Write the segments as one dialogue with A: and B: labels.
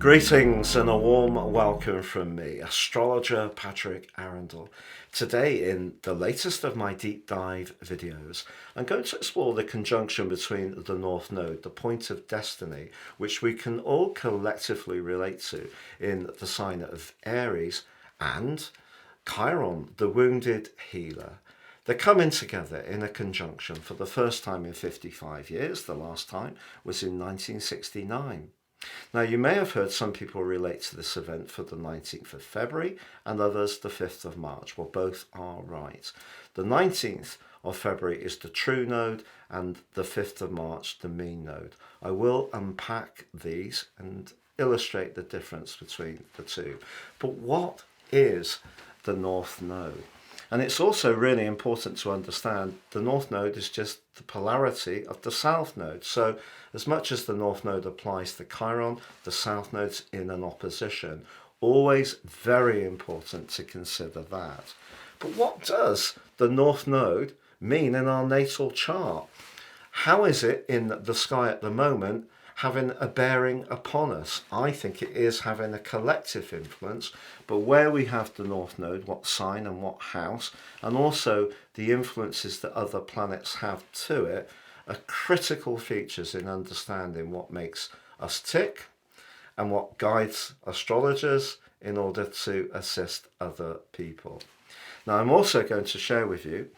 A: Greetings and a warm welcome from me, astrologer Patrick Arundell. Today, in the latest of my deep dive videos, I'm going to explore the conjunction between the North Node, the point of destiny, which we can all collectively relate to in the sign of Aries, and Chiron, the wounded healer. They're coming together in a conjunction for the first time in 55 years. The last time was in 1969. Now, you may have heard some people relate to this event for the 19th of February and others the 5th of March. Well, both are right. The 19th of February is the true node and the 5th of March the mean node. I will unpack these and illustrate the difference between the two. But what is the North Node? And it's also really important to understand the North Node is just the polarity of the South Node. So as much as the North Node applies to Chiron, the South Node's in an opposition. Always very important to consider that. But what does the North Node mean in our natal chart? How is it in the sky at the moment having a bearing upon us? I think it is having a collective influence, but where we have the North Node, what sign and what house, and also the influences that other planets have to it, are critical features in understanding what makes us tick and what guides astrologers in order to assist other people. Now, I'm also going to share with you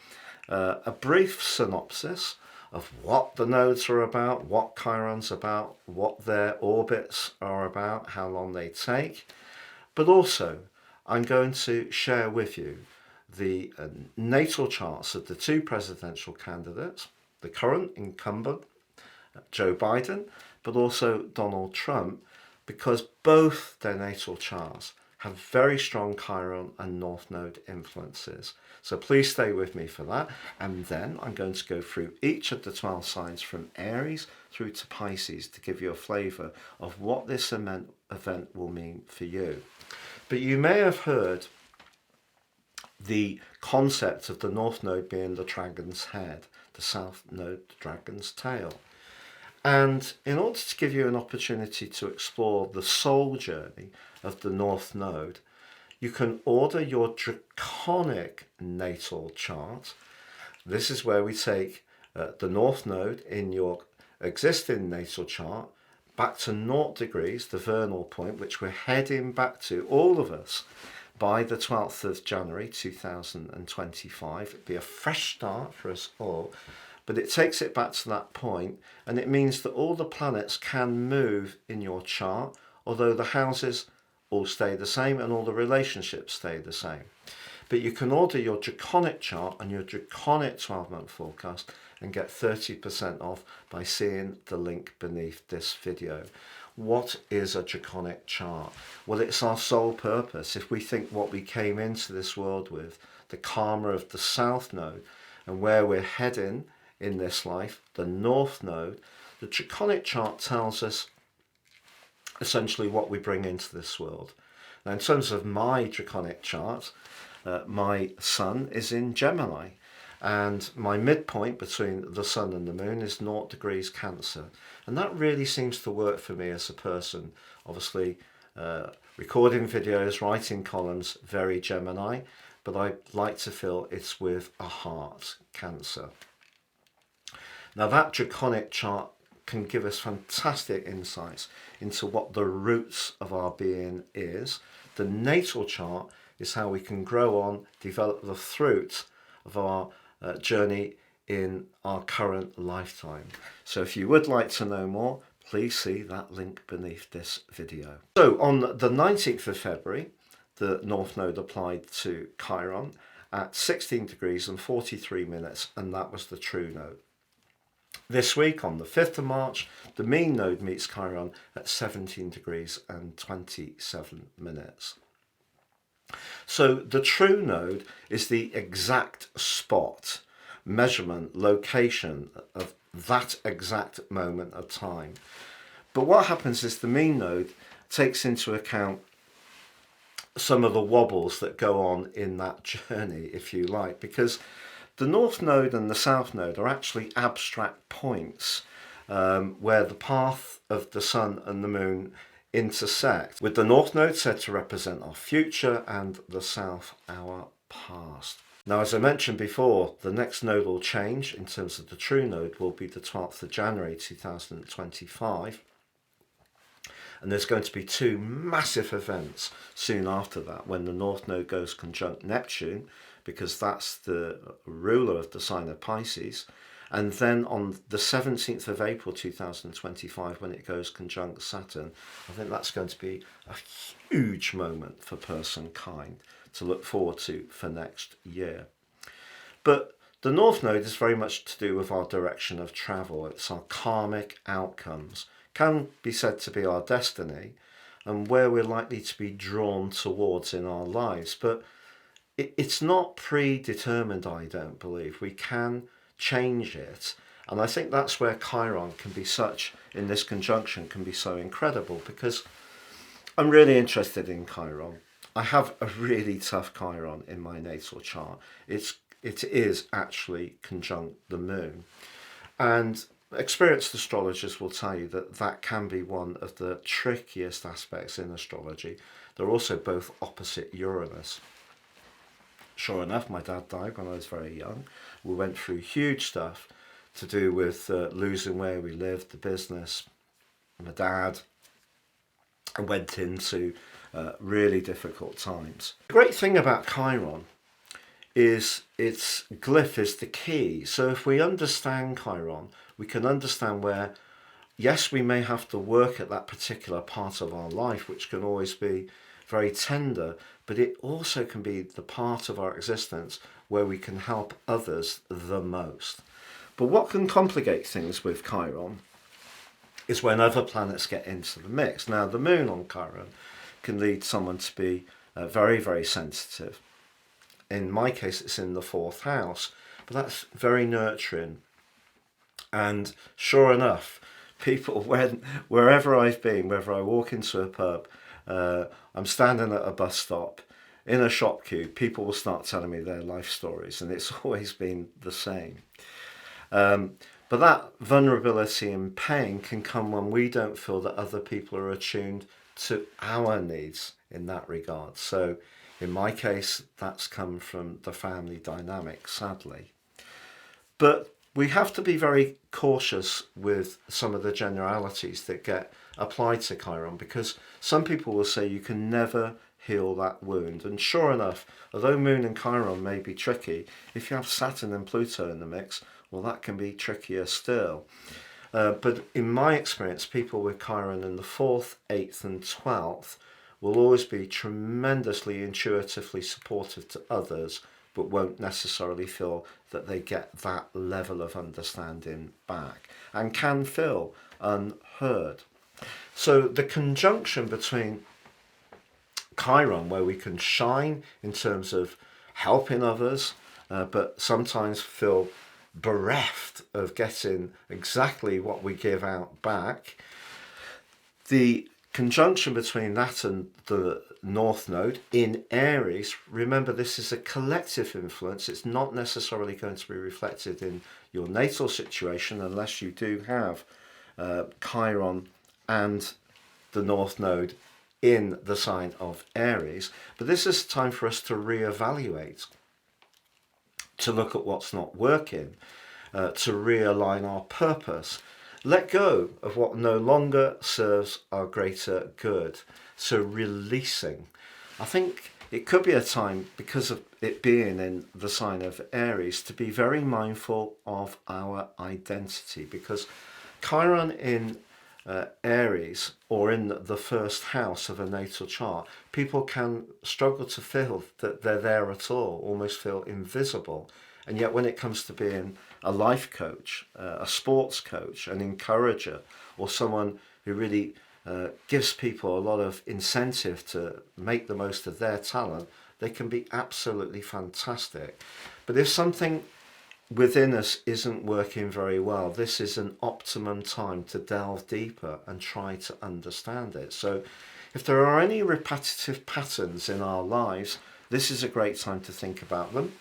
A: a brief synopsis of what the nodes are about, what Chiron's about, what their orbits are about, how long they take. But also, I'm going to share with you the natal charts of the two presidential candidates, the current incumbent, Joe Biden, but also Donald Trump, because both their natal charts have very strong Chiron and North Node influences. So please stay with me for that. And then I'm going to go through each of the 12 signs from Aries through to Pisces to give you a flavour of what this event will mean for you. But you may have heard the concept of the North Node being the dragon's head, the South Node the dragon's tail. And in order to give you an opportunity to explore the soul journey of the North Node, you can order your draconic natal chart. This is where we take the North Node in your existing natal chart back to 0 degrees, the vernal point, which we're heading back to, all of us, by the 12th of January 2025. It'll be a fresh start for us all. But it takes it back to that point, and it means that all the planets can move in your chart, although the houses all stay the same and all the relationships stay the same. But you can order your draconic chart and your draconic 12-month forecast and get 30% off by seeing the link beneath this video. What is a draconic chart? Well, it's our sole purpose. If we think what we came into this world with, the karma of the South Node, and where we're heading in this life, the North Node, the draconic chart tells us essentially what we bring into this world. Now, in terms of my draconic chart, my sun is in Gemini, and my midpoint between the sun and the moon is 0 degrees Cancer. And that really seems to work for me as a person. Obviously, recording videos, writing columns, very Gemini, but I like to feel it's with a heart, Cancer. Now, that draconic chart can give us fantastic insights into what the roots of our being is. The natal chart is how we can grow on, develop the fruit of our journey in our current lifetime. So if you would like to know more, please see that link beneath this video. So on the 19th of February, the North Node applied to Chiron at 16 degrees and 43 minutes, and that was the true node. This week, on the 5th of March, the mean node meets Chiron at 17 degrees and 27 minutes. So the true node is the exact spot, measurement, location of that exact moment of time. But what happens is the mean node takes into account some of the wobbles that go on in that journey, if you like, because the North Node and the South Node are actually abstract points where the path of the Sun and the Moon intersect, with the North Node said to represent our future and the South our past. Now, as I mentioned before, the next nodal change in terms of the true node will be the 12th of January 2025. And there's going to be two massive events soon after that, when the North Node goes conjunct Neptune, because that's the ruler of the sign of Pisces. And then on the 17th of April 2025, when it goes conjunct Saturn, I think that's going to be a huge moment for personkind to look forward to for next year. But the North Node is very much to do with our direction of travel. It's our karmic outcomes, can be said to be our destiny, and where we're likely to be drawn towards in our lives. But it's not predetermined, I don't believe. We can change it, and I think that's where Chiron can be such, in this conjunction, can be so incredible, because I'm really interested in Chiron. I have a really tough Chiron in my natal chart. It is actually conjunct the moon, and experienced astrologers will tell you that that can be one of the trickiest aspects in astrology. They're also both opposite Uranus. Sure enough, my dad died when I was very young. We went through huge stuff to do with losing where we lived, the business. My dad went into really difficult times. The great thing about Chiron is its glyph is the key. So if we understand Chiron, we can understand where, yes, we may have to work at that particular part of our life, which can always be very tender, but it also can be the part of our existence where we can help others the most. But what can complicate things with Chiron is when other planets get into the mix. Now, the moon on Chiron can lead someone to be very, very sensitive. In my case, it's in the 4th house, but that's very nurturing. And sure enough, people, wherever I've been, whether I walk into a pub, I'm standing at a bus stop, in a shop queue, people will start telling me their life stories, and it's always been the same. But that vulnerability and pain can come when we don't feel that other people are attuned to our needs in that regard. So in my case, that's come from the family dynamic, sadly. But we have to be very cautious with some of the generalities that get applied to Chiron, because some people will say you can never heal that wound. And sure enough, although Moon and Chiron may be tricky, if you have Saturn and Pluto in the mix, well, that can be trickier still. But in my experience, people with Chiron in the 4th, 8th and 12th will always be tremendously intuitively supportive to others, but won't necessarily feel that they get that level of understanding back, and can feel unheard. So the conjunction between Chiron, where we can shine in terms of helping others, but sometimes feel bereft of getting exactly what we give out back. The conjunction between that and the North Node in Aries, remember this is a collective influence. It's not necessarily going to be reflected in your natal situation unless you do have Chiron and the North Node in the sign of Aries. But this is time for us to reevaluate, to look at what's not working, to realign our purpose, let go of what no longer serves our greater good. So releasing. I think it could be a time, because of it being in the sign of Aries, to be very mindful of our identity, because Chiron in Aries, or in the 1st house of a natal chart, people can struggle to feel that they're there at all, almost feel invisible. And yet when it comes to being a life coach, a sports coach, an encourager, or someone who really gives people a lot of incentive to make the most of their talent, they can be absolutely fantastic. But if something within us isn't working very well, this is an optimum time to delve deeper and try to understand it. So if there are any repetitive patterns in our lives, this is a great time to think about them.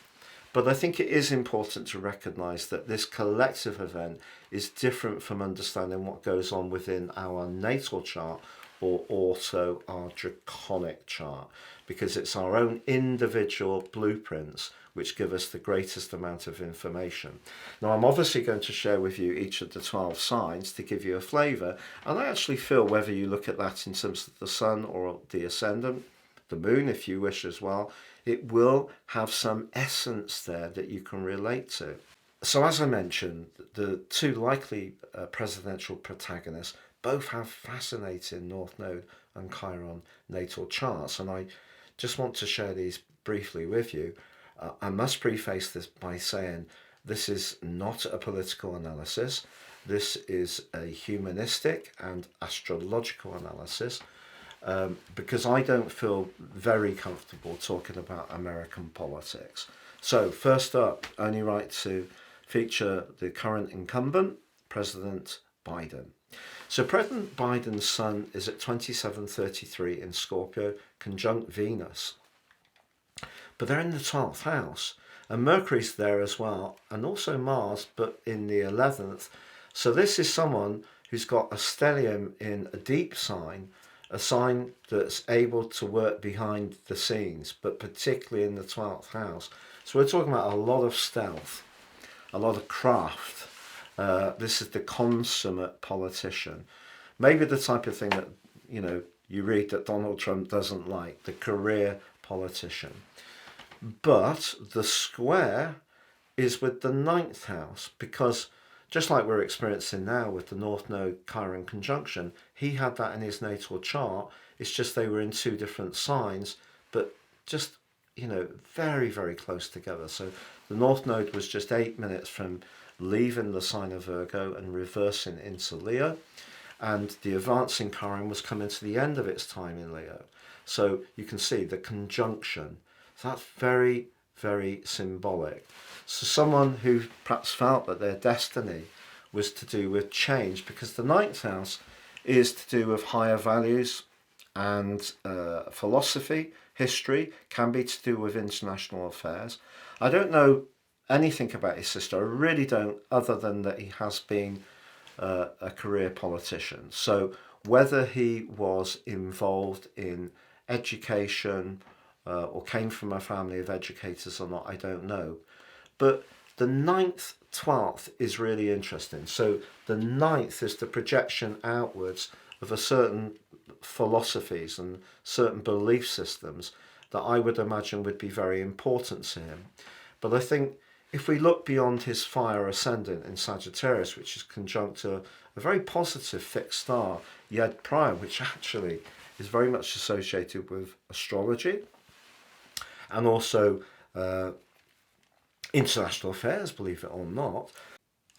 A: But I think it is important to recognise that this collective event is different from understanding what goes on within our natal chart or also our draconic chart, because it's our own individual blueprints which give us the greatest amount of information. Now, I'm obviously going to share with you each of the 12 signs to give you a flavour, and I actually feel whether you look at that in terms of the sun or the ascendant, the moon if you wish as well, it will have some essence there that you can relate to. So as I mentioned, the two likely presidential protagonists both have fascinating North Node and Chiron natal charts, and I just want to share these briefly with you. I must preface this by saying this is not a political analysis. This is a humanistic and astrological analysis, because I don't feel very comfortable talking about American politics. So first up, only right to feature the current incumbent, President Biden. So President Biden's sun is at 2733 in Scorpio, conjunct Venus. But they're in the 12th house, and Mercury's there as well, and also Mars, but in the 11th. So this is someone who's got a stellium in a deep sign, a sign that's able to work behind the scenes, but particularly in the 12th house. So we're talking about a lot of stealth, a lot of craft. This is the consummate politician. Maybe the type of thing that, you read that Donald Trump doesn't like, the career politician. But the square is with the 9th house, because just like we're experiencing now with the North Node Chiron conjunction, he had that in his natal chart. It's just they were in two different signs, but just, very, very close together. So the North Node was just 8 minutes from leaving the sign of Virgo and reversing into Leo. And the advancing Chiron was coming to the end of its time in Leo. So you can see the conjunction. So that's very, very symbolic. So someone who perhaps felt that their destiny was to do with change, because the 9th house is to do with higher values and philosophy, history, can be to do with international affairs. I don't know anything about his sister, I really don't, other than that he has been a career politician. So whether he was involved in education or came from a family of educators or not, I don't know. But the 9th, 12th is really interesting. So the 9th is the projection outwards of a certain philosophies and certain belief systems that I would imagine would be very important to him. But I think if we look beyond his fire ascendant in Sagittarius, which is conjunct to a very positive fixed star, Yed Prior, which actually is very much associated with astrology and also international affairs, believe it or not.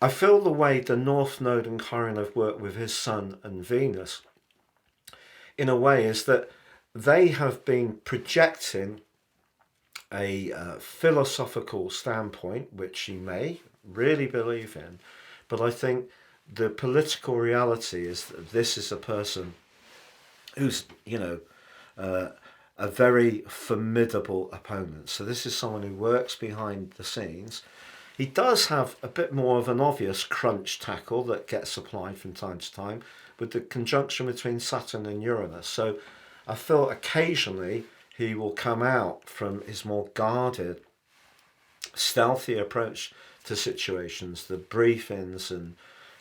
A: I feel the way the North Node and Chiron have worked with his Sun and Venus in a way is that they have been projecting a philosophical standpoint, which he may really believe in, but I think the political reality is that this is a person who's, a very formidable opponent. So this is someone who works behind the scenes. He does have a bit more of an obvious crunch tackle that gets applied from time to time with the conjunction between Saturn and Uranus. So I feel occasionally he will come out from his more guarded, stealthy approach to situations, the briefings and,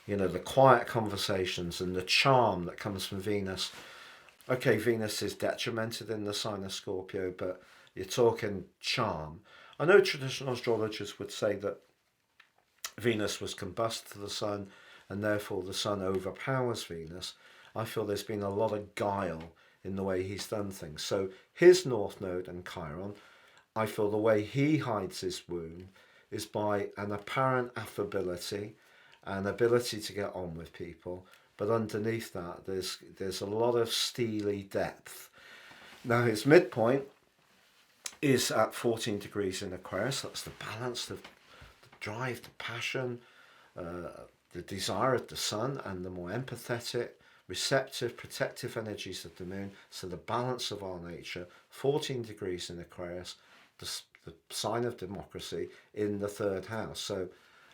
A: the quiet conversations and the charm that comes from Venus. Okay, Venus is detrimented in the sign of Scorpio, but you're talking charm. I know traditional astrologers would say that Venus was combust to the sun and therefore the sun overpowers Venus. I feel there's been a lot of guile in the way he's done things. So his North Node and Chiron, I feel the way he hides his wound is by an apparent affability, an ability to get on with people, but underneath that there's a lot of steely depth. Now his midpoint is at 14 degrees in Aquarius. That's the balance, the drive, the passion, the desire of the sun, and the more empathetic, receptive, protective energies of the moon. So the balance of our nature, 14 degrees in Aquarius, the sign of democracy in the 3rd house. So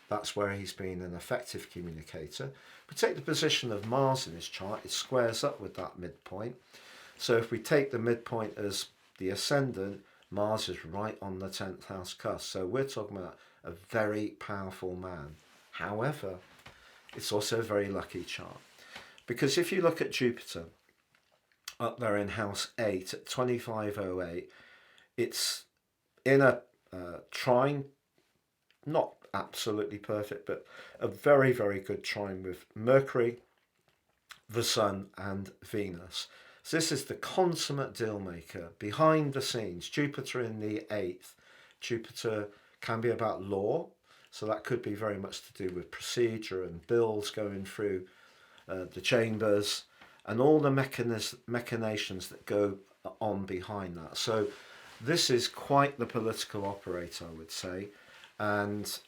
A: That's where he's been an effective communicator. We take the position of Mars in his chart, it squares up with that midpoint. So if we take the midpoint as the ascendant, Mars is right on the 10th house cusp. So we're talking about a very powerful man. However, it's also a very lucky chart. Because if you look at Jupiter, up there in house 8 at 2508, it's in a trine, not absolutely perfect, but a very, very good trine with Mercury, the Sun and Venus. So this is the consummate deal maker. Behind the scenes, Jupiter in the 8th. Jupiter can be about law, so that could be very much to do with procedure and bills going through the chambers and all the machinations that go on behind that. So this is quite the political operator, I would say. And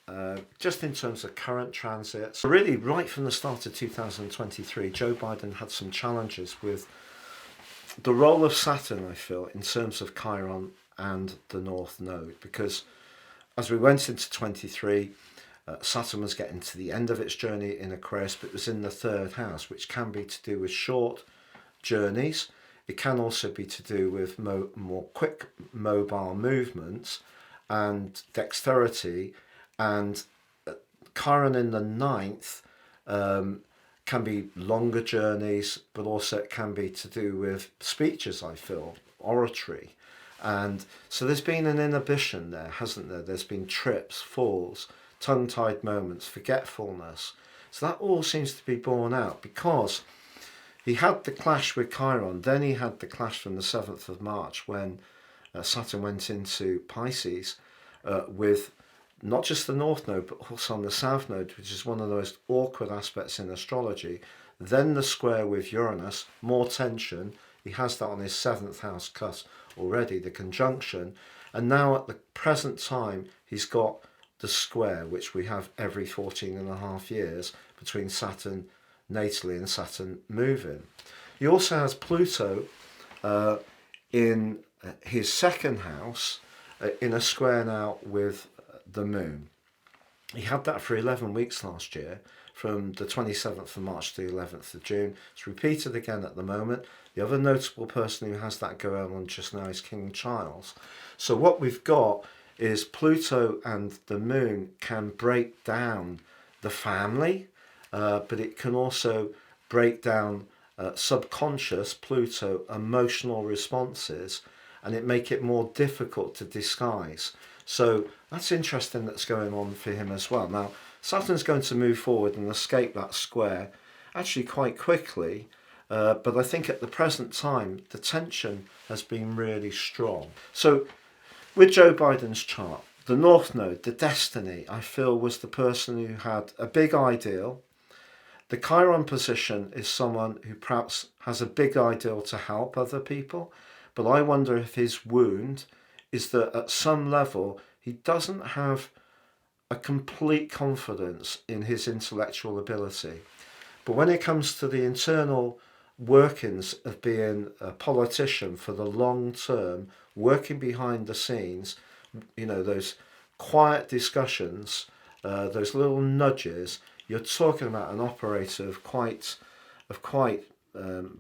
A: just in terms of current transits, really right from the start of 2023, Joe Biden had some challenges with the role of Saturn, I feel, in terms of Chiron and the North Node, because as we went into 23, Saturn was getting to the end of its journey in Aquarius, but it was in the 3rd house, which can be to do with short journeys. It can also be to do with more quick mobile movements and dexterity. And Chiron in the 9th can be longer journeys, but also it can be to do with speeches, I feel, oratory. And so there's been an inhibition there, hasn't there? There's been trips, falls, tongue-tied moments, forgetfulness. So that all seems to be borne out because he had the clash with Chiron, then he had the clash from the 7th of March when Saturn went into Pisces with not just the North Node, but also on the South Node, which is one of the most awkward aspects in astrology. Then the square with Uranus, more tension. He has that on his 7th house cusp already, the conjunction. And now at the present time, he's got the square, which we have every 14.5 years between Saturn natally and Saturn moving. He also has Pluto in his 2nd house in a square now with the moon. He had that for 11 weeks last year, from the 27th of March to the 11th of June. It's repeated again at the moment. The other notable person who has that going on just now is King Charles. So what we've got is Pluto and the moon can break down the family, but it can also break down subconscious Pluto emotional responses, and it make it more difficult to disguise. So that's interesting that's going on for him as well. Now, Saturn's going to move forward and escape that square actually quite quickly, but I think at the present time, the tension has been really strong. So with Joe Biden's chart, the North Node, the destiny, I feel, was the person who had a big ideal. The Chiron position is someone who perhaps has a big ideal to help other people, but I wonder if his wound is that at some level he doesn't have a complete confidence in his intellectual ability. But when it comes to the internal workings of being a politician for the long term, working behind the scenes, you know, those quiet discussions, those little nudges, you're talking about an operator of quite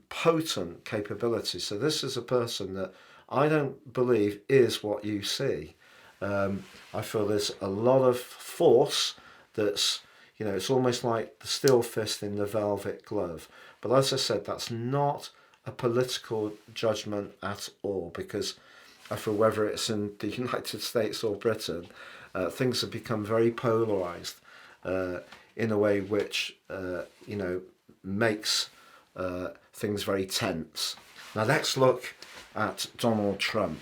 A: potent capability. So this is a person that I don't believe is what you see. I feel there's a lot of force that's, you know, it's almost like the steel fist in the velvet glove. But as I said, that's not a political judgment at all, because I feel whether it's in the United States or Britain, things have become very polarized in a way which, you know, makes things very tense. Now let's look at Donald Trump.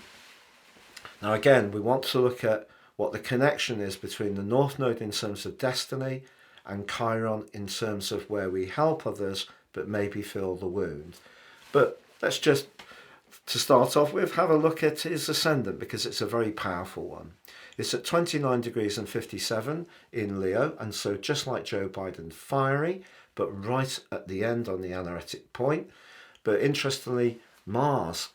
A: Now again, we want to look at what the connection is between the North Node in terms of destiny and Chiron in terms of where we help others but maybe feel the wound. But let's just, to start off with, have a look at his ascendant, because it's a very powerful one. It's at 29 degrees and 57 in Leo, and so just like Joe Biden, fiery, but right at the end on the anaretic point. But interestingly, Mars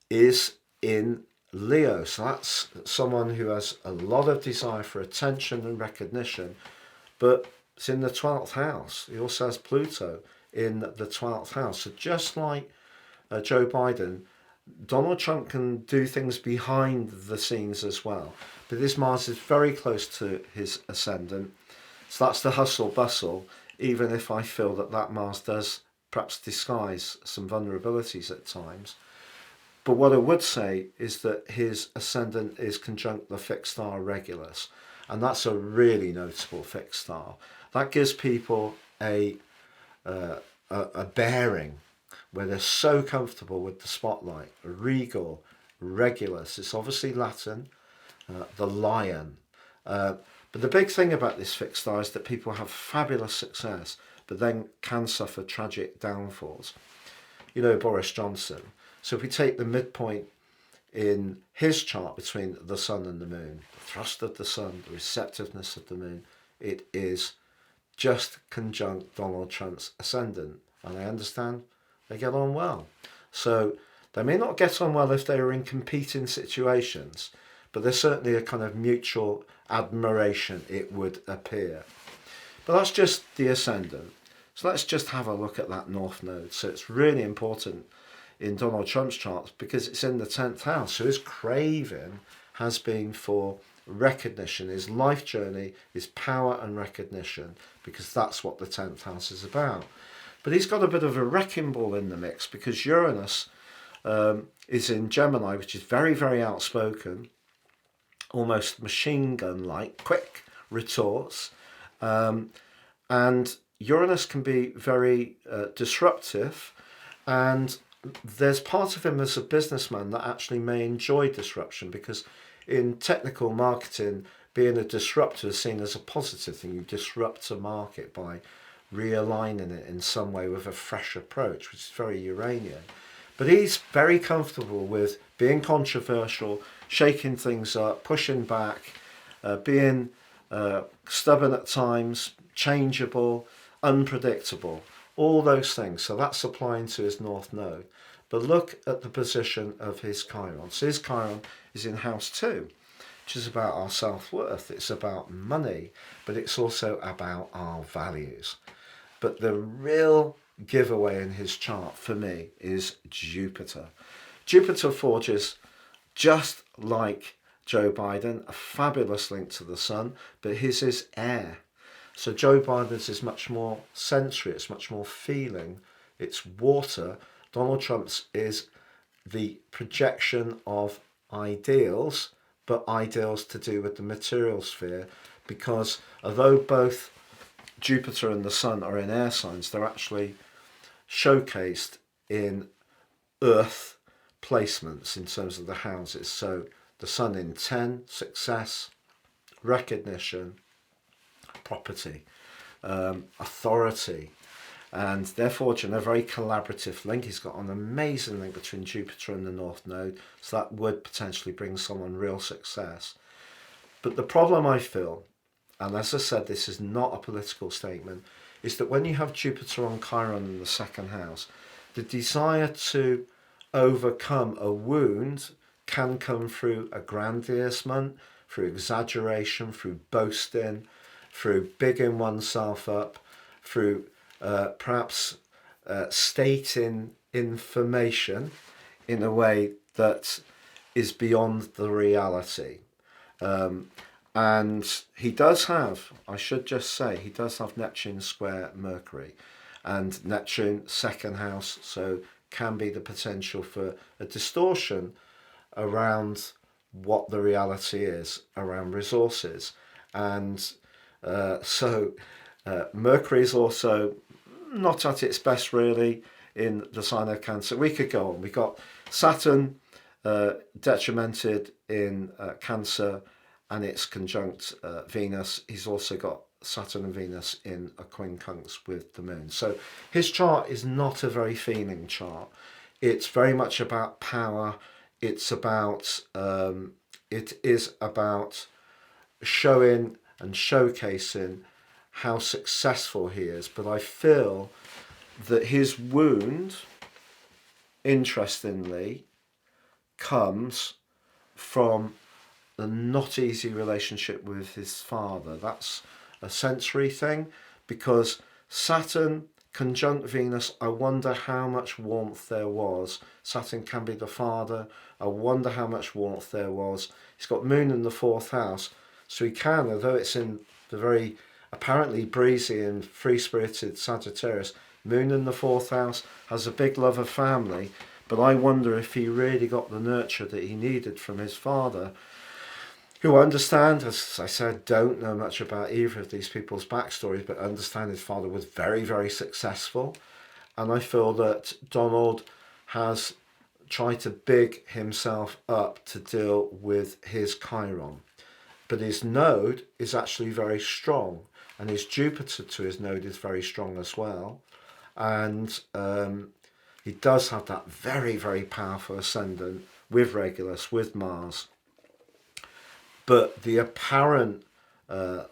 A: is in Leo, so that's someone who has a lot of desire for attention and recognition, but it's in the 12th house. He also has Pluto in the 12th house. So just like Joe Biden, Donald Trump can do things behind the scenes as well. But this Mars is very close to his ascendant. So that's the hustle bustle, even if I feel that that Mars does perhaps disguise some vulnerabilities at times. But what I would say is that his ascendant is conjunct the fixed star Regulus. And that's a really notable fixed star. That gives people a bearing where they're so comfortable with the spotlight. Regal, Regulus, it's obviously Latin, the lion. But the big thing about this fixed star is that people have fabulous success, but then can suffer tragic downfalls. You know, Boris Johnson. So if we take the midpoint in his chart between the sun and the moon, the thrust of the sun, the receptiveness of the moon, it is just conjunct Donald Trump's ascendant. And I understand they get on well. So they may not get on well if they are in competing situations, but there's certainly a kind of mutual admiration, it would appear. But that's just the ascendant. So let's just have a look at that North Node. So it's really important in Donald Trump's charts because it's in the 10th house. So his craving has been for recognition. His life journey is power and recognition, because that's what the 10th house is about. But he's got a bit of a wrecking ball in the mix because Uranus is in Gemini, which is very, very outspoken, almost machine gun-like, quick retorts. And Uranus can be very disruptive, and there's part of him as a businessman that actually may enjoy disruption, because in technical marketing, being a disruptor is seen as a positive thing. You disrupt a market by realigning it in some way with a fresh approach, which is very Uranian. But he's very comfortable with being controversial, shaking things up, pushing back, being stubborn at times, changeable, unpredictable, all those things. So that's applying to his North Node. But look at the position of his Chiron. So his Chiron is in house 2, which is about our self-worth. It's about money, but it's also about our values. But the real giveaway in his chart for me is Jupiter. Jupiter forges, just like Joe Biden, a fabulous link to the sun, but his is air. So Joe Biden's is much more sensory, it's much more feeling, it's water. Donald Trump's is the projection of ideals, but ideals to do with the material sphere, because although both Jupiter and the sun are in air signs, they're actually showcased in earth placements in terms of the houses. So the sun in 10, success, recognition, property, authority, and they're forging a very collaborative link. He's got an amazing link between Jupiter and the North Node, so that would potentially bring someone real success. But the problem I feel, and as I said, this is not a political statement, is that when you have Jupiter on Chiron in the 2nd house, the desire to overcome a wound can come through aggrandizement, through exaggeration, through boasting, through bigging oneself up, through perhaps stating information in a way that is beyond the reality. And he does have, I should just say, he does have Neptune square Mercury, and Neptune 2nd house, so can be the potential for a distortion around what the reality is, around resources. And so Mercury is also not at its best really in the sign of Cancer. We could go on. We got Saturn detrimented in Cancer, and it's conjunct Venus. He's also got Saturn and Venus in a quincunx with the moon. So his chart is not a very feeling chart. It's very much about power. It's about it is about showing and showcasing how successful he is. But I feel that his wound, interestingly, comes from the not easy relationship with his father. That's a sensory thing, because Saturn conjunct Venus, I wonder how much warmth there was. Saturn can be the father. I wonder how much warmth there was. He's got Moon in the 4th house, so he can, although it's in the very apparently breezy and free-spirited Sagittarius, Moon in the 4th house, has a big love of family, but I wonder if he really got the nurture that he needed from his father, who I understand, as I said, don't know much about either of these people's backstories, but understand his father was very, very successful. And I feel that Donald has tried to big himself up to deal with his Chiron. But his node is actually very strong, and his Jupiter to his node is very strong as well. And he does have that very, very powerful ascendant with Regulus, with Mars. But the apparent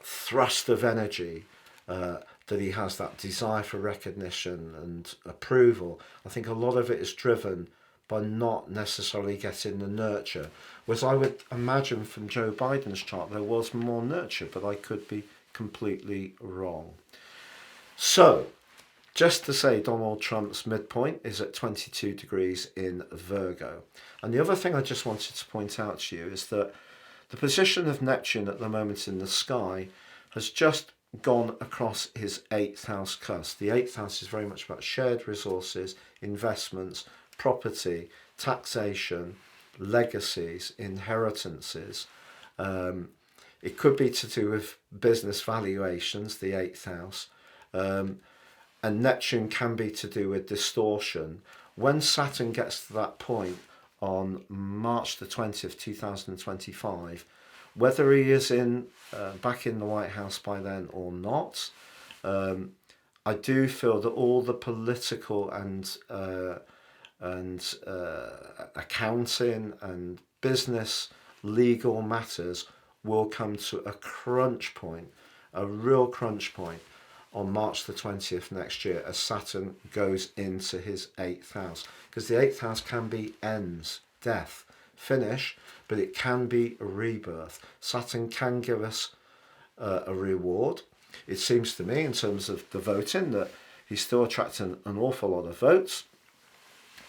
A: thrust of energy that he has, that desire for recognition and approval, I think a lot of it is driven by not necessarily getting the nurture. Whereas I would imagine from Joe Biden's chart there was more nurture, but I could be completely wrong. So, just to say, Donald Trump's midpoint is at 22 degrees in Virgo. And the other thing I just wanted to point out to you is that the position of Neptune at the moment in the sky has just gone across his 8th house cusp. The 8th house is very much about shared resources, investments, property, taxation, legacies, inheritances. It could be to do with business valuations, the 8th house. And Neptune can be to do with distortion. When Saturn gets to that point on March the 20th, 2025, whether he is back in the White House by then or not, I do feel that all the political and accounting and business legal matters will come to a crunch point, a real crunch point, on March the 20th next year as Saturn goes into his 8th house. Because the 8th house can be ends, death, finish, but it can be a rebirth. Saturn can give us a reward. It seems to me, in terms of the voting, that he's still attracting an awful lot of votes.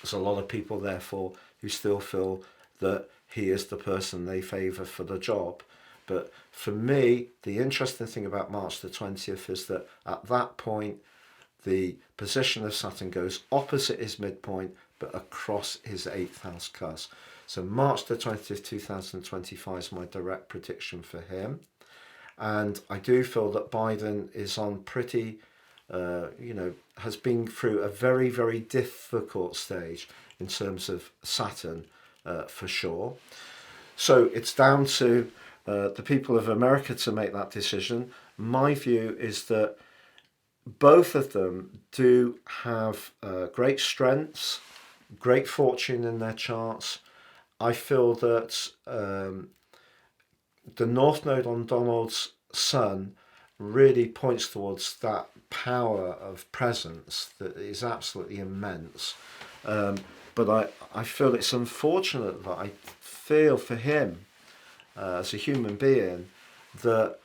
A: There's a lot of people, therefore, who still feel that he is the person they favour for the job. But for me, the interesting thing about March the 20th is that at that point, the position of Saturn goes opposite his midpoint, but across his 8th house cusp. So March the 20th, 2025 is my direct prediction for him. And I do feel that Biden is on pretty, has been through a very, very difficult stage in terms of Saturn, for sure. So it's down to the people of America to make that decision. My view is that both of them do have great strengths, great fortune in their charts. I feel that the North Node on Donald's Sun really points towards that power of presence that is absolutely immense. But I feel it's unfortunate that I feel for him as a human being that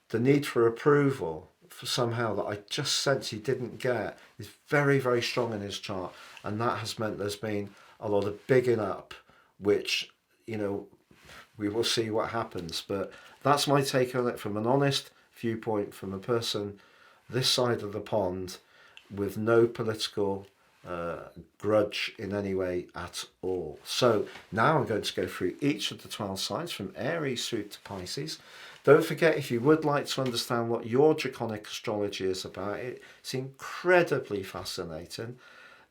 A: the need for approval for somehow that I just sense he didn't get is very, very strong in his chart, and that has meant there's been a lot of bigging up, which we will see what happens. But that's my take on it from an honest viewpoint, from a person this side of the pond with no political grudge in any way at all. So now I'm going to go through each of the 12 signs from Aries through to Pisces. Don't forget, if you would like to understand what your draconic astrology is about, it's incredibly fascinating,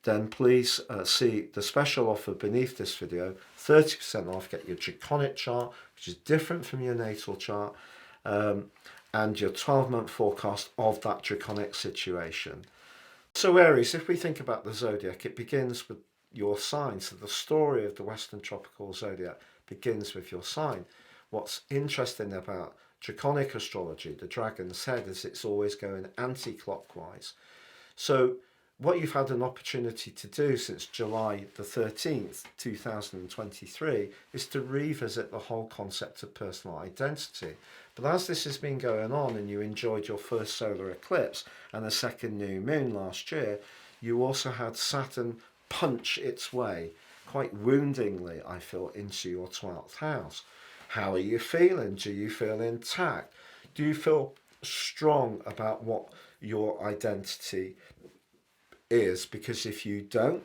A: then please see the special offer beneath this video, 30% off, get your draconic chart, which is different from your natal chart, and your 12-month forecast of that draconic situation. So Aries, if we think about the zodiac, it begins with your sign. So the story of the Western tropical zodiac begins with your sign. What's interesting about draconic astrology, the dragon's head, is it's always going anti-clockwise. So what you've had an opportunity to do since July the 13th, 2023, is to revisit the whole concept of personal identity. But as this has been going on and you enjoyed your first solar eclipse and a second new moon last year, you also had Saturn punch its way, quite woundingly, I feel, into your 12th house. How are you feeling? Do you feel intact? Do you feel strong about what your identity is? Because if you don't,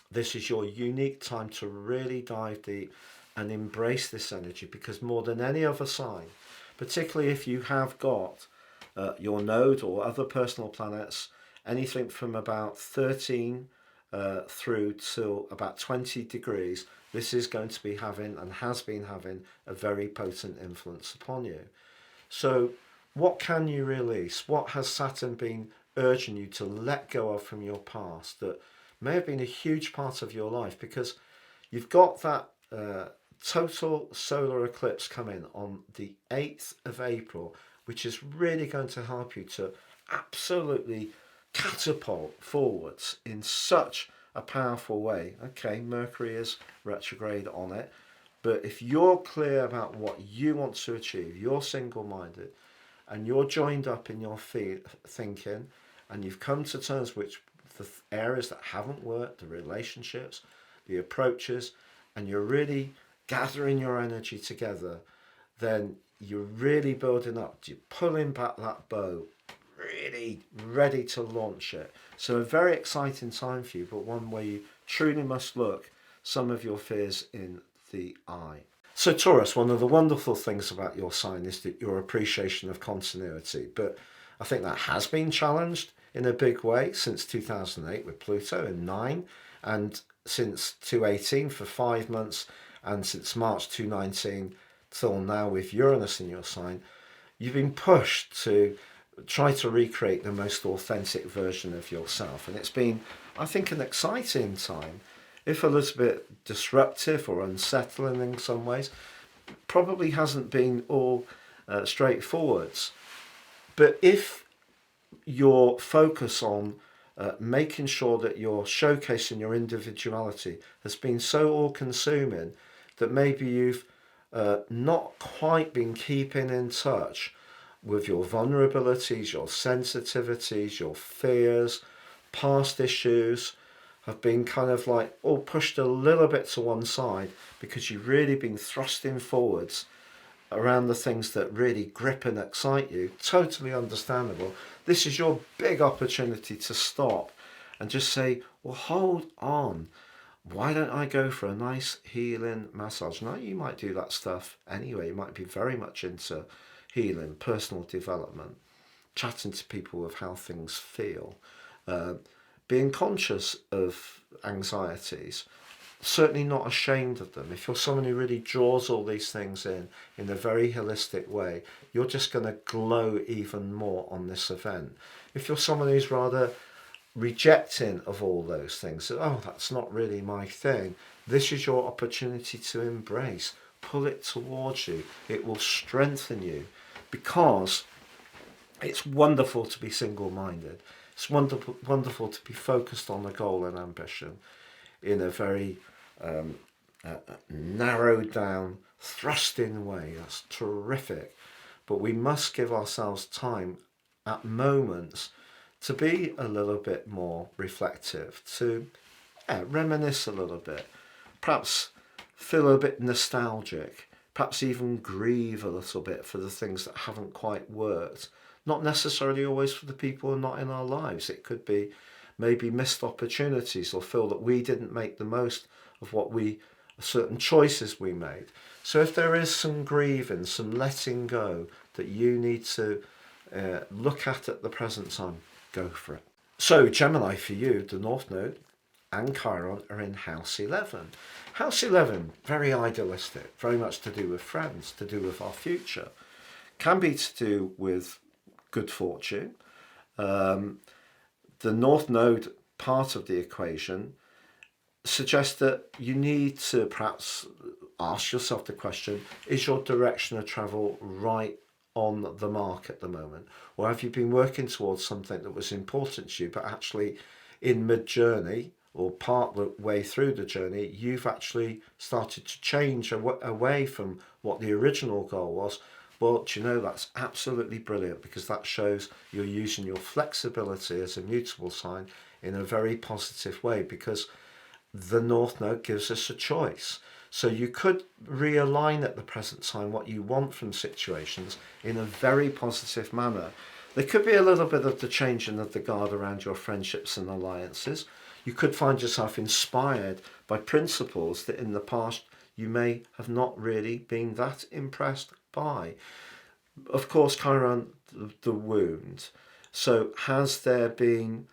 A: this is your unique time to really dive deep and embrace this energy, because more than any other sign, particularly if you have got your node or other personal planets, anything from about 13 through to about 20 degrees, this is going to be having and has been having a very potent influence upon you. So what can you release? What has Saturn been urging you to let go of from your past that may have been a huge part of your life? Because you've got that total solar eclipse coming on the 8th of April, which is really going to help you to absolutely catapult forwards in such a powerful way. Okay, Mercury is retrograde on it, but if you're clear about what you want to achieve, you're single-minded, and you're joined up in your thinking, and you've come to terms with the areas that haven't worked, the relationships, the approaches, and you're really gathering your energy together, then you're really building up, you're pulling back that bow, really ready to launch it. So a very exciting time for you, but one where you truly must look some of your fears in the eye. So Taurus, one of the wonderful things about your sign is that your appreciation of continuity, but I think that has been challenged in a big way since 2008 with Pluto in 9, and since 2018 for 5 months, and since March 2019 till now with Uranus in your sign. You've been pushed to try to recreate the most authentic version of yourself, and it's been, I think, an exciting time, if a little bit disruptive or unsettling in some ways. Probably hasn't been all straightforwards, but if your focus on making sure that you're showcasing your individuality has been so all-consuming that maybe you've not quite been keeping in touch with your vulnerabilities, your sensitivities, your fears, past issues, have been kind of like all pushed a little bit to one side because you've really been thrusting forwards around the things that really grip and excite you. Totally understandable. This is your big opportunity to stop and just say, well, hold on. Why don't I go for a nice healing massage? Now, you might do that stuff anyway. You might be very much into healing, personal development, chatting to people of how things feel, being conscious of anxieties, certainly not ashamed of them. If you're someone who really draws all these things in a very holistic way, you're just going to glow even more on this event. If you're someone who's rather rejecting of all those things, oh, that's not really my thing, this is your opportunity to embrace. Pull it towards you. It will strengthen you, because it's wonderful to be single-minded. It's wonderful to be focused on a goal and ambition in a very narrowed down, thrust-in way. That's terrific. But we must give ourselves time at moments to be a little bit more reflective, to reminisce a little bit, perhaps feel a bit nostalgic, perhaps even grieve a little bit for the things that haven't quite worked. Not necessarily always for the people who are not in our lives. It could be maybe missed opportunities, or feel that we didn't make the most of certain choices we made. So if there is some grieving, some letting go that you need to look at the present time, go for it. So Gemini, for you, the North Node and Chiron are in House 11. House 11, very idealistic, very much to do with friends, to do with our future. Can be to do with good fortune. The North Node part of the equation suggests that you need to perhaps ask yourself the question, is your direction of travel right on the mark at the moment? Or have you been working towards something that was important to you, but actually in mid-journey or part the way through the journey, you've actually started to change away from what the original goal was? Well, do you know, that's absolutely brilliant, because that shows you're using your flexibility as a mutable sign in a very positive way, because the North Node gives us a choice. So you could realign at the present time what you want from situations in a very positive manner. There could be a little bit of the changing of the guard around your friendships and alliances. You could find yourself inspired by principles that in the past you may have not really been that impressed by. Of course, Chiron, the wound. So has there been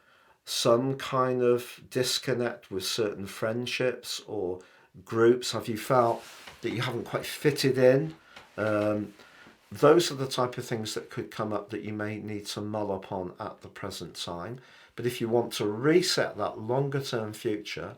A: some kind of disconnect with certain friendships or groups? Have you felt that you haven't quite fitted in? Those are the type of things that could come up that you may need to mull upon at the present time. But if you want to reset that longer term future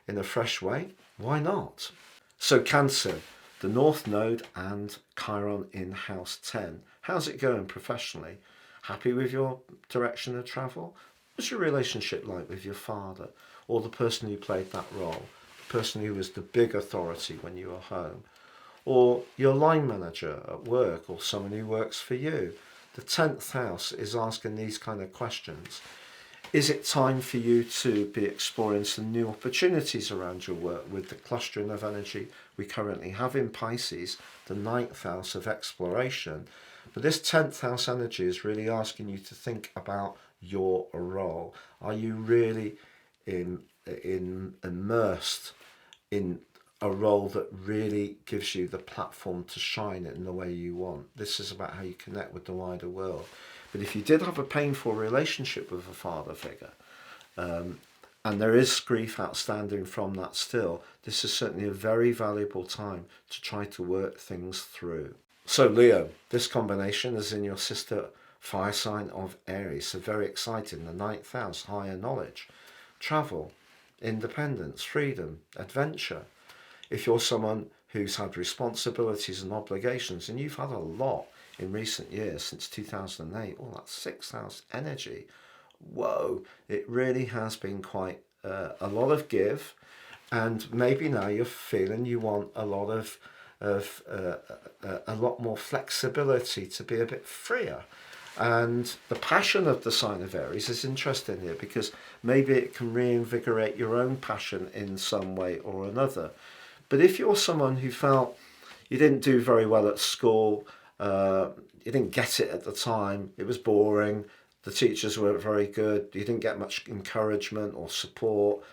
A: in a fresh way, why not? So Cancer, the North Node and Chiron in house 10. How's it going professionally? Happy with your direction of travel? What's your relationship like with your father, or the person who played that role, the person who was the big authority when you were home, or your line manager at work, or someone who works for you? The 10th house is asking these kind of questions. Is it time for you to be exploring some new opportunities around your work with the clustering of energy we currently have in Pisces, the 9th house of exploration? But this 10th house energy is really asking you to think about your role. Are you really immersed in a role that really gives you the platform to shine it in the way you want? This is about how you connect with the wider world. But if you did have a painful relationship with a father figure, and there is grief outstanding from that still, this is certainly a very valuable time to try to work things through. So Leo, this combination is in your sister fire sign of Aries, so very exciting. The 9th house, higher knowledge, travel, independence, freedom, adventure. If you're someone who's had responsibilities and obligations, and you've had a lot in recent years, since 2008, oh, that's 6th house energy. Whoa, it really has been quite a lot of give, and maybe now you're feeling you want a lot of a lot more flexibility, to be a bit freer. And the passion of the sign of Aries is interesting here, because maybe it can reinvigorate your own passion in some way or another. But if you're someone who felt you didn't do very well at school, you didn't get it at the time, it was boring, the teachers weren't very good, you didn't get much encouragement or support,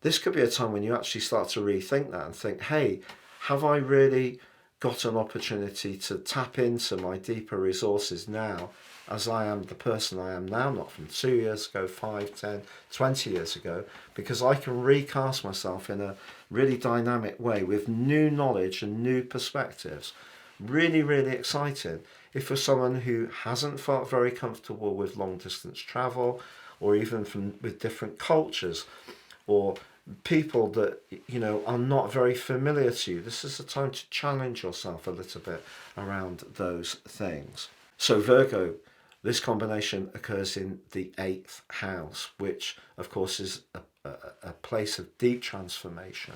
A: this could be a time when you actually start to rethink that and think, hey, have I really got an opportunity to tap into my deeper resources now, as I am the person I am now, not from 2 years ago, 5, 10, 20 years ago, because I can recast myself in a really dynamic way with new knowledge and new perspectives. Really, really exciting. If you're someone who hasn't felt very comfortable with long distance travel, or even with different cultures, or people that are not very familiar to you, this is the time to challenge yourself a little bit around those things. So Virgo, this combination occurs in the 8th house, which of course is a place of deep transformation,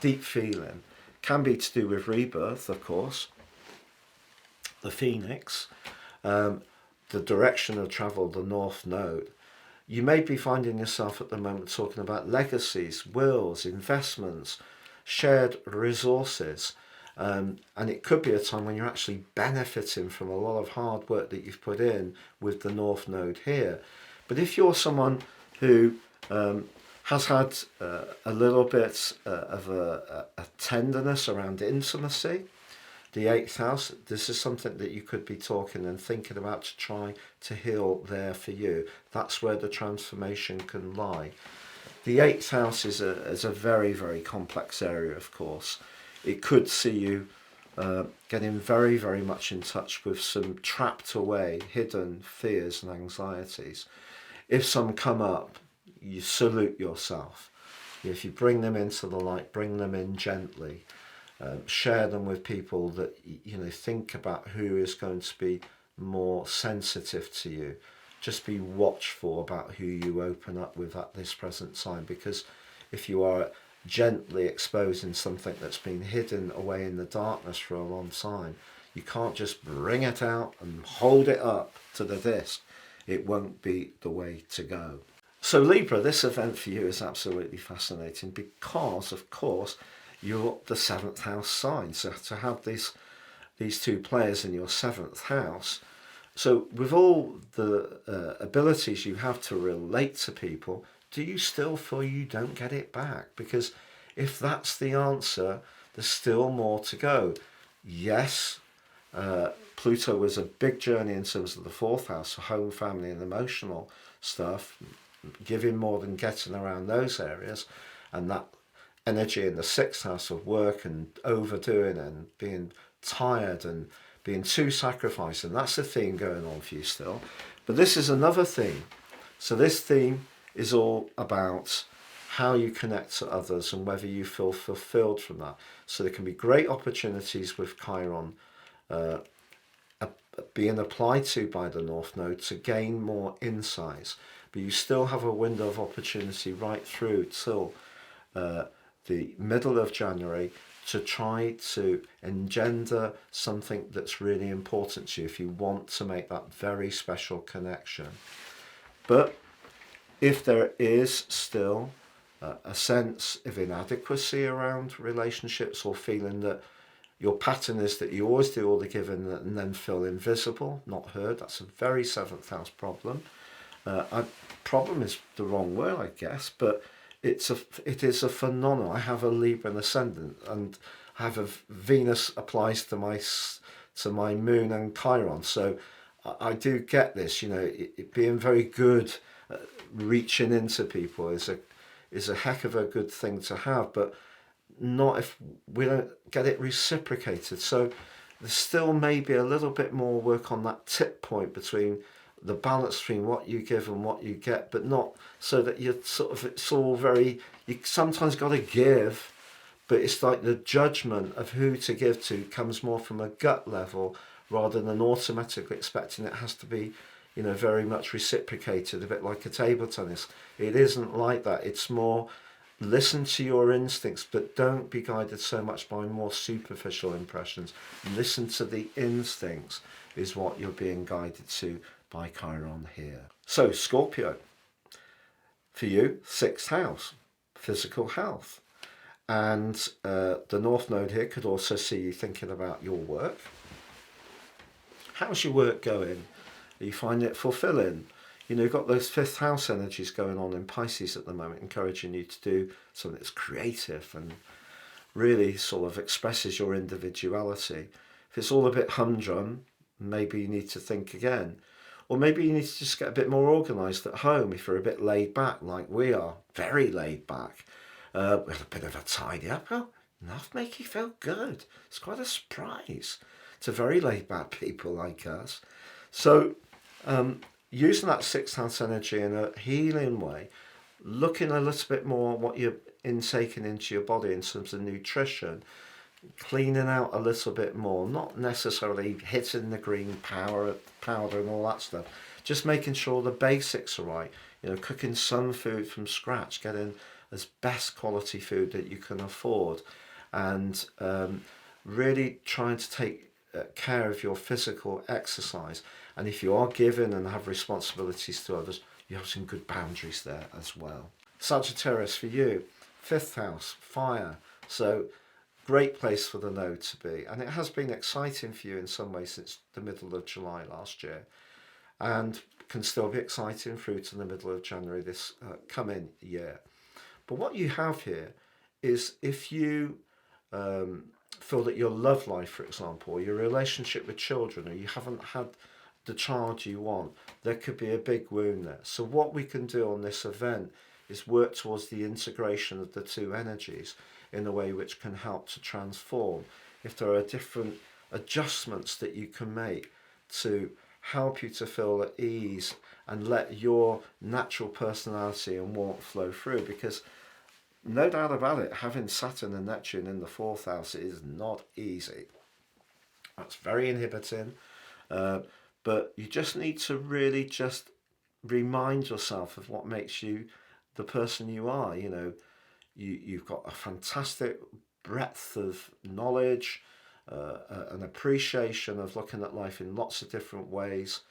A: deep feeling. Can be to do with rebirth, of course, the phoenix, the direction of travel, the North Node. You may be finding yourself at the moment talking about legacies, wills, investments, shared resources, and it could be a time when you're actually benefiting from a lot of hard work that you've put in with the North Node here. But if you're someone who has had a little bit of a tenderness around intimacy, the 8th house, this is something that you could be talking and thinking about to try to heal there for you. That's where the transformation can lie. The 8th house is a very, very complex area, of course. It could see you getting very, very much in touch with some trapped away, hidden fears and anxieties. If some come up, you salute yourself. If you bring them into the light, bring them in gently. share them with people that, think about who is going to be more sensitive to you. Just be watchful about who you open up with at this present time, because if you are gently exposing something that's been hidden away in the darkness for a long time, you can't just bring it out and hold it up to the disc. It won't be the way to go. So Libra, this event for you is absolutely fascinating because, of course, you're the 7th house sign. So to have these two players in your 7th house, so with all the abilities you have to relate to people, do you still feel you don't get it back? Because if that's the answer, there's still more to go. Yes, Pluto was a big journey in terms of the 4th house, home, family and emotional stuff, giving more than getting around those areas, and that energy in the 6th house of work and overdoing and being tired and being too sacrificing. That's the theme going on for you still. But this is another theme. So this theme is all about how you connect to others and whether you feel fulfilled from that. So there can be great opportunities with Chiron being applied to by the North Node to gain more insights. But you still have a window of opportunity right through till the middle of January to try to engender something that's really important to you if you want to make that very special connection. But if there is still a sense of inadequacy around relationships, or feeling that your pattern is that you always do all the giving and then feel invisible, not heard, that's a very 7th house problem. Problem is the wrong word, I guess, but it is a phenomenon. I have a Libra ascendant, and I have a Venus applies to my moon and Chiron. So I do get this. It being very good at reaching into people is a heck of a good thing to have, but not if we don't get it reciprocated. So there's still maybe a little bit more work on that tip point between the balance between what you give and what you get, but not so that you're it's all very, you sometimes got to give, but it's like the judgment of who to give to comes more from a gut level rather than automatically expecting it has to be, very much reciprocated, a bit like a table tennis. It isn't like that. It's more listen to your instincts, but don't be guided so much by more superficial impressions. Listen to the instincts is what you're being guided to by Chiron here. So Scorpio, for you, 6th house, physical health. And the North Node here could also see you thinking about your work. How's your work going? Are you finding it fulfilling? You've got those 5th house energies going on in Pisces at the moment, encouraging you to do something that's creative and really sort of expresses your individuality. If it's all a bit humdrum, maybe you need to think again. Or maybe you need to just get a bit more organised at home if you're a bit laid back, like we are, very laid back. With a bit of a tidy up, enough make you feel good. It's quite a surprise to very laid back people like us. So using that 6th house energy in a healing way, looking a little bit more what you're intaking into your body in terms of nutrition, cleaning out a little bit more, not necessarily hitting the green powder and all that stuff, just making sure the basics are right, cooking some food from scratch, getting as best quality food that you can afford, and really trying to take care of your physical exercise. And if you are given and have responsibilities to others, you have some good boundaries there as well. Sagittarius, for you, 5th house, fire. So great place for the node to be. And it has been exciting for you in some ways since the middle of July last year, and can still be exciting through to the middle of January this coming year. But what you have here is if you feel that your love life, for example, or your relationship with children, or you haven't had the child you want, there could be a big wound there. So what we can do on this event is work towards the integration of the two energies in a way which can help to transform. If there are different adjustments that you can make to help you to feel at ease and let your natural personality and warmth flow through, because no doubt about it, having Saturn and Neptune in the fourth house is not easy. That's very inhibiting, but you just need to really just remind yourself of what makes you the person you are. You know, you've got a fantastic breadth of knowledge, an appreciation of looking at life in lots of different ways.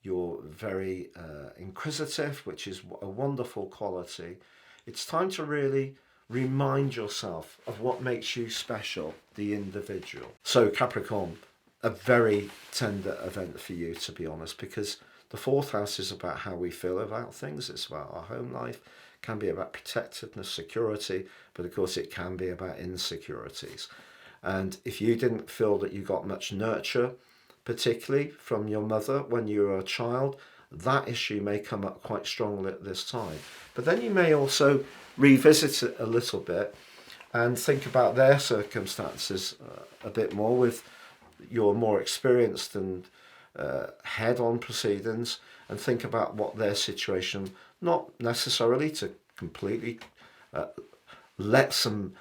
A: You're very inquisitive, which is a wonderful quality. It's time to really remind yourself of what makes you special, the individual. So Capricorn, a very tender event for you, to be honest, because the fourth house is about how we feel about things. It's about our home life. It can be about protectiveness, security, but of course it can be about insecurities. And if you didn't feel that you got much nurture, particularly from your mother when you were a child, that issue may come up quite strongly at this time. But then you may also revisit it a little bit and think about their circumstances a bit more with your more experienced and head-on proceedings, and think about what their situation, not necessarily to completely let some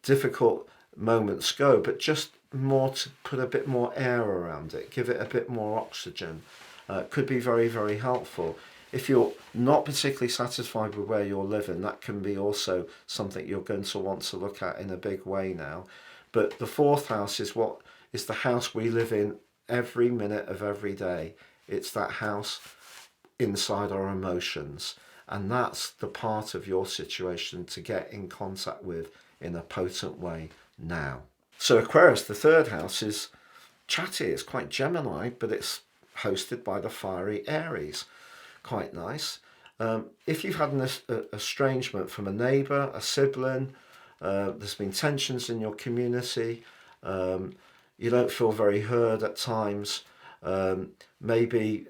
A: difficult moments go, but just more to put a bit more air around it, give it a bit more oxygen. Could be very, very helpful. If you're not particularly satisfied with where you're living, that can be also something you're going to want to look at in a big way now. But the fourth house is what is the house we live in every minute of every day. It's that house inside our emotions. And that's the part of your situation to get in contact with in a potent way now. So Aquarius, the third house, is chatty. It's quite Gemini, but it's hosted by the fiery Aries. Quite nice. If you've had an estrangement from a neighbour, a sibling, there's been tensions in your community, you don't feel very heard at times, maybe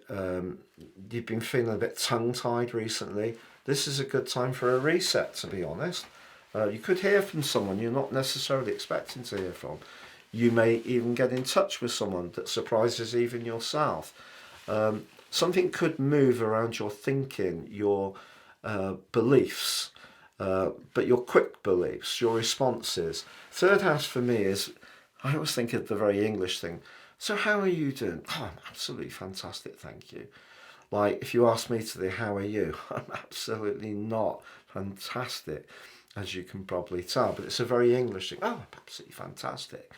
A: you've been feeling a bit tongue-tied recently, this is a good time for a reset, to be honest. You could hear from someone you're not necessarily expecting to hear from. You may even get in touch with someone that surprises even yourself. Something could move around your thinking, your beliefs, but your quick beliefs, your responses. Third house for me is, I always think of the very English thing. So how are you doing? Oh, I'm absolutely fantastic, thank you. Like if you ask me today, how are you? I'm absolutely not fantastic, as you can probably tell, but it's a very English thing. Oh, I'm absolutely fantastic.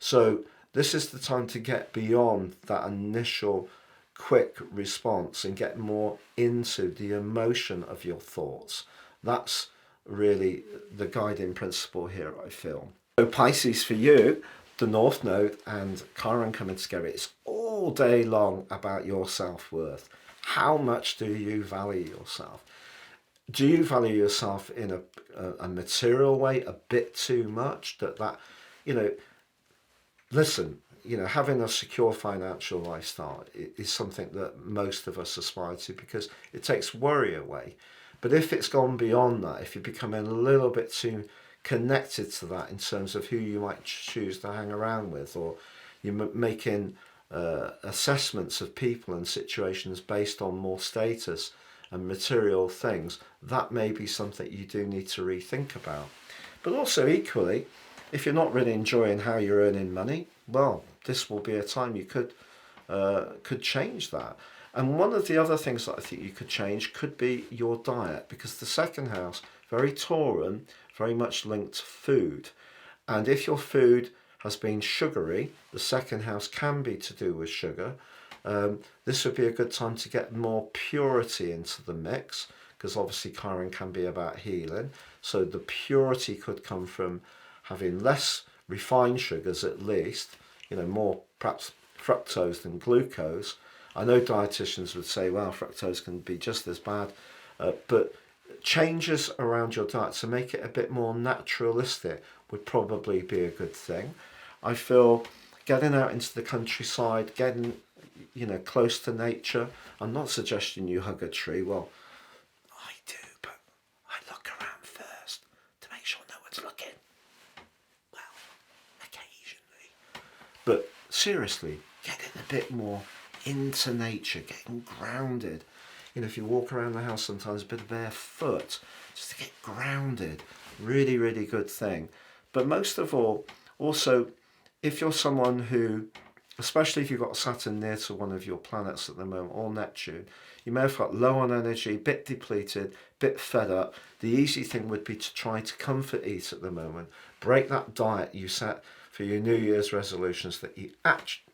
A: So this is the time to get beyond that initial quick response and get more into the emotion of your thoughts. That's really the guiding principle here, I feel. So Pisces, for you, the North Node and Chiron coming together, it's all day long about your self-worth. How much do you value yourself? Do you value yourself in a material way a bit too much? That you know, listen, you know, having a secure financial lifestyle is something that most of us aspire to because it takes worry away. But if it's gone beyond that, if you're becoming a little bit too connected to that in terms of who you might choose to hang around with, or you're making assessments of people and situations based on more status and material things, that may be something you do need to rethink about. But also equally, if you're not really enjoying how you're earning money, well, this will be a time you could change that. And one of the other things that I think you could change could be your diet, because the second house, very Tauran, very much linked to food. And if your food has been sugary, the second house can be to do with sugar. This would be a good time to get more purity into the mix, because obviously Chiron can be about healing. So the purity could come from having less refined sugars, at least, you know, more perhaps fructose than glucose. I know dietitians would say, well, fructose can be just as bad, but changes around your diet to make it a bit more naturalistic would probably be a good thing. I feel getting out into the countryside, getting, you know, close to nature. I'm not suggesting you hug a tree. Well, I do, but I look around first to make sure no one's looking. Well, occasionally. But seriously, getting a bit more into nature, getting grounded. You know, if you walk around the house sometimes a bit barefoot, just to get grounded. Really, really good thing. But most of all, also, if you're someone who, especially if you've got Saturn near to one of your planets at the moment, or Neptune, you may have got low on energy, bit depleted, bit fed up. The easy thing would be to try to comfort eat at the moment. Break that diet you set for your New Year's resolutions that you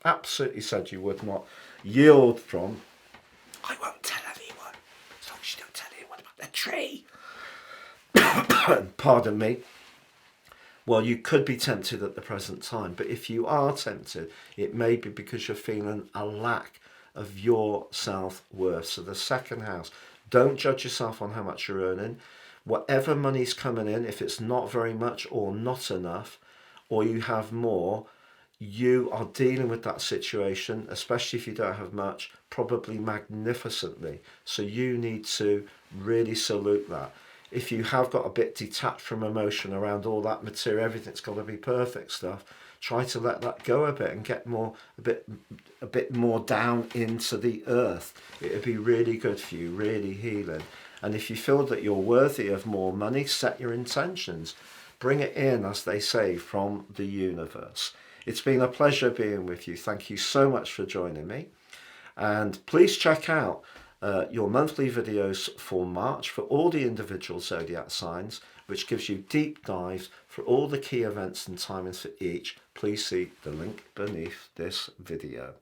A: absolutely said you would not yield from. I won't tell anyone, as long as you don't tell anyone about the tree. Pardon me. Well, you could be tempted at the present time, but if you are tempted, it may be because you're feeling a lack of your self-worth. So the second house, don't judge yourself on how much you're earning. Whatever money's coming in, if it's not very much or not enough, or you have more, you are dealing with that situation, especially if you don't have much, probably magnificently. So you need to really salute that. If you have got a bit detached from emotion around all that material, everything's got to be perfect stuff, try to let that go a bit and get a bit more down into the earth. It would be really good for you, really healing. And if you feel that you're worthy of more money, set your intentions. Bring it in, as they say, from the universe. It's been a pleasure being with you. Thank you so much for joining me. And please check out your monthly videos for March for all the individual zodiac signs, which gives you deep dives for all the key events and timings for each. Please see the link beneath this video.